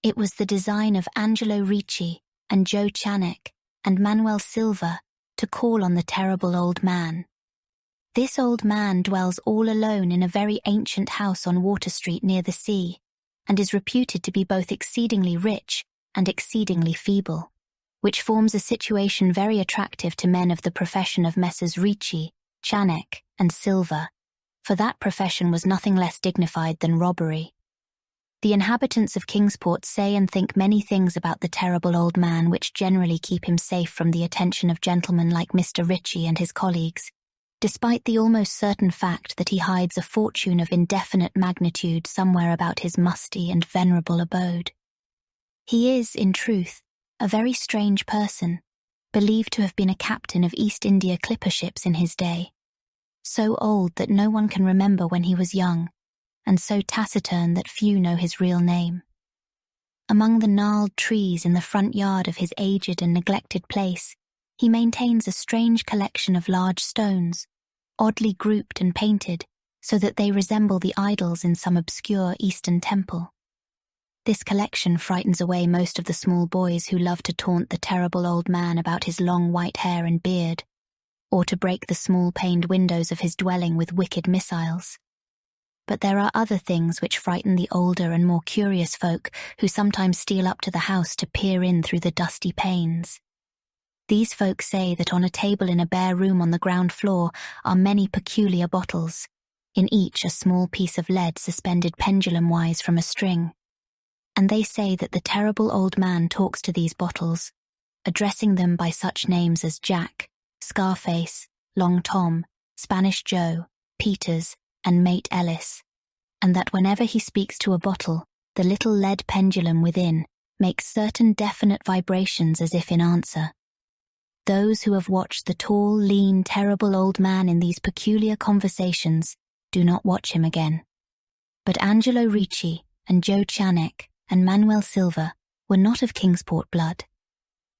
It was the design of Angelo Ricci and Joe Chanek and Manuel Silva to call on the terrible old man. This old man dwells all alone in a very ancient house on Water Street near the sea, and is reputed to be both exceedingly rich and exceedingly feeble, which forms a situation very attractive to men of the profession of Messrs. Ricci, Chanek, and Silva, for that profession was nothing less dignified than robbery. The inhabitants of Kingsport say and think many things about the terrible old man which generally keep him safe from the attention of gentlemen like Mr. Ricci and his colleagues, despite the almost certain fact that he hides a fortune of indefinite magnitude somewhere about his musty and venerable abode. He is, in truth, a very strange person, believed to have been a captain of East India clipper ships in his day, so old that no one can remember when he was young, and so taciturn that few know his real name. Among the gnarled trees in the front yard of his aged and neglected place, he maintains a strange collection of large stones, oddly grouped and painted, so that they resemble the idols in some obscure Eastern temple. This collection frightens away most of the small boys who love to taunt the terrible old man about his long white hair and beard, or to break the small-paned windows of his dwelling with wicked missiles. But there are other things which frighten the older and more curious folk who sometimes steal up to the house to peer in through the dusty panes. These folk say that on a table in a bare room on the ground floor are many peculiar bottles, in each a small piece of lead suspended pendulum-wise from a string. And they say that the terrible old man talks to these bottles, addressing them by such names as Jack, Scarface, Long Tom, Spanish Joe, Peters, and Mate Ellis, and that whenever he speaks to a bottle, the little lead pendulum within makes certain definite vibrations as if in answer. Those who have watched the tall, lean, terrible old man in these peculiar conversations do not watch him again. But Angelo Ricci and Joe Chanek and Manuel Silva were not of Kingsport blood.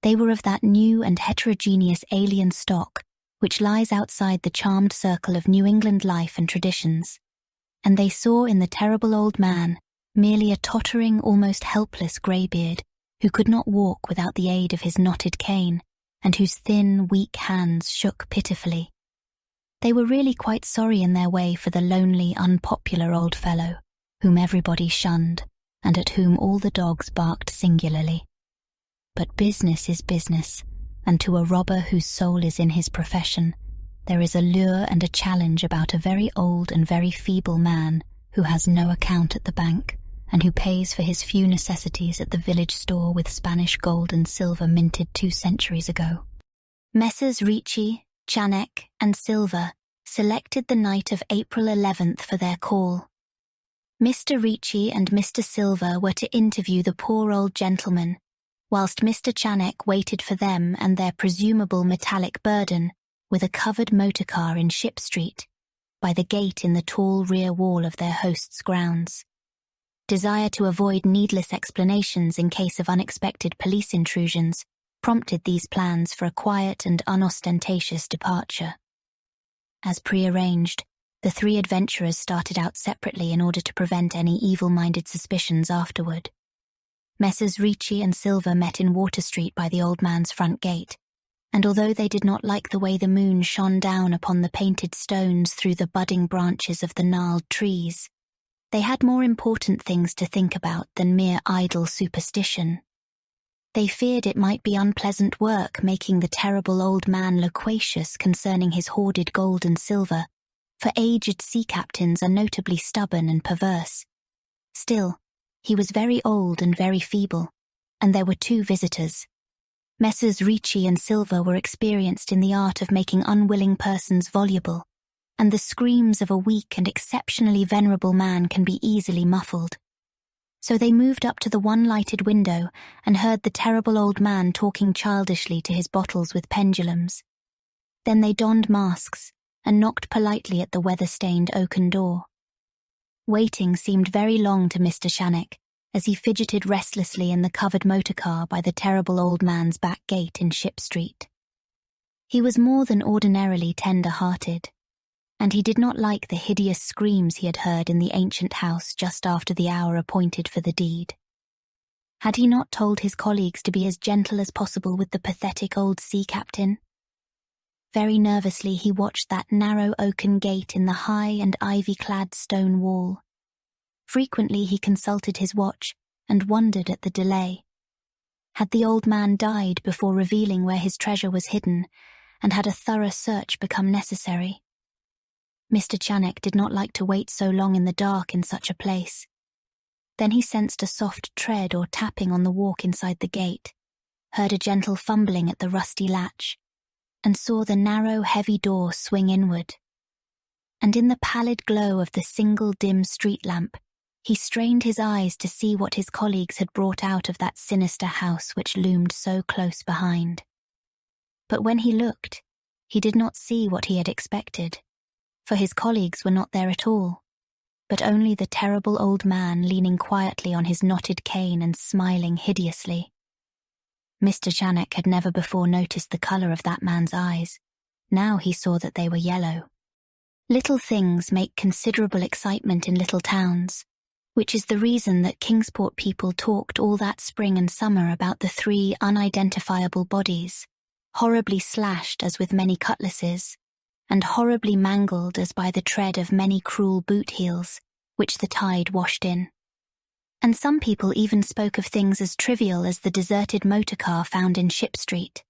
They were of that new and heterogeneous alien stock which lies outside the charmed circle of New England life and traditions, and they saw in the terrible old man merely a tottering, almost helpless greybeard who could not walk without the aid of his knotted cane, and whose thin, weak hands shook pitifully. They were really quite sorry in their way for the lonely, unpopular old fellow, whom everybody shunned, and at whom all the dogs barked singularly. But business is business, and to a robber whose soul is in his profession, there is a lure and a challenge about a very old and very feeble man who has no account at the bank, and who pays for his few necessities at the village store with Spanish gold and silver minted 2 centuries ago. Messrs. Ricci, Chanek, and Silva selected the night of April 11th for their call. Mr. Ricci and Mr. Silva were to interview the poor old gentleman, whilst Mr. Chanek waited for them and their presumable metallic burden with a covered motor car in Ship Street, by the gate in the tall rear wall of their host's grounds. Desire to avoid needless explanations in case of unexpected police intrusions prompted these plans for a quiet and unostentatious departure. As prearranged, the 3 adventurers started out separately in order to prevent any evil-minded suspicions afterward. Messrs. Ricci and Silva met in Water Street by the old man's front gate, and although they did not like the way the moon shone down upon the painted stones through the budding branches of the gnarled trees, they had more important things to think about than mere idle superstition. They feared it might be unpleasant work making the terrible old man loquacious concerning his hoarded gold and silver, for aged sea captains are notably stubborn and perverse. Still, he was very old and very feeble, and there were 2 visitors. Messrs. Ricci and Silva were experienced in the art of making unwilling persons voluble, and the screams of a weak and exceptionally venerable man can be easily muffled. So they moved up to the one lighted window and heard the terrible old man talking childishly to his bottles with pendulums. Then they donned masks and knocked politely at the weather-stained oaken door. Waiting seemed very long to Mr. Chanek, as he fidgeted restlessly in the covered motor car by the terrible old man's back gate in Ship Street. He was more than ordinarily tender-hearted, and he did not like the hideous screams he had heard in the ancient house just after the hour appointed for the deed. Had he not told his colleagues to be as gentle as possible with the pathetic old sea captain? Very nervously he watched that narrow oaken gate in the high and ivy-clad stone wall. Frequently he consulted his watch and wondered at the delay. Had the old man died before revealing where his treasure was hidden, and had a thorough search become necessary? Mr. Channock did not like to wait so long in the dark in such a place. Then he sensed a soft tread or tapping on the walk inside the gate, heard a gentle fumbling at the rusty latch, and saw the narrow, heavy door swing inward. And in the pallid glow of the single dim street lamp, he strained his eyes to see what his colleagues had brought out of that sinister house which loomed so close behind. But when he looked, he did not see what he had expected, for his colleagues were not there at all, but only the terrible old man leaning quietly on his knotted cane and smiling hideously. Mr. Channock had never before noticed the colour of that man's eyes. Now he saw that they were yellow. Little things make considerable excitement in little towns, which is the reason that Kingsport people talked all that spring and summer about the 3 unidentifiable bodies, horribly slashed as with many cutlasses, and horribly mangled as by the tread of many cruel boot heels, which the tide washed in. And some people even spoke of things as trivial as the deserted motor car found in Ship Street,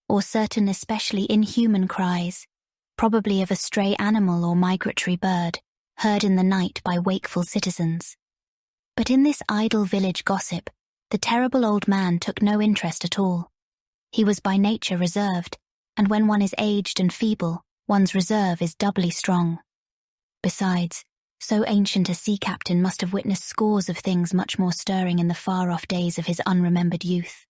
or certain especially inhuman cries, probably of a stray animal or migratory bird, heard in the night by wakeful citizens. But in this idle village gossip, the terrible old man took no interest at all. He was by nature reserved, and when one is aged and feeble, one's reserve is doubly strong. Besides, so ancient a sea captain must have witnessed scores of things much more stirring in the far-off days of his unremembered youth.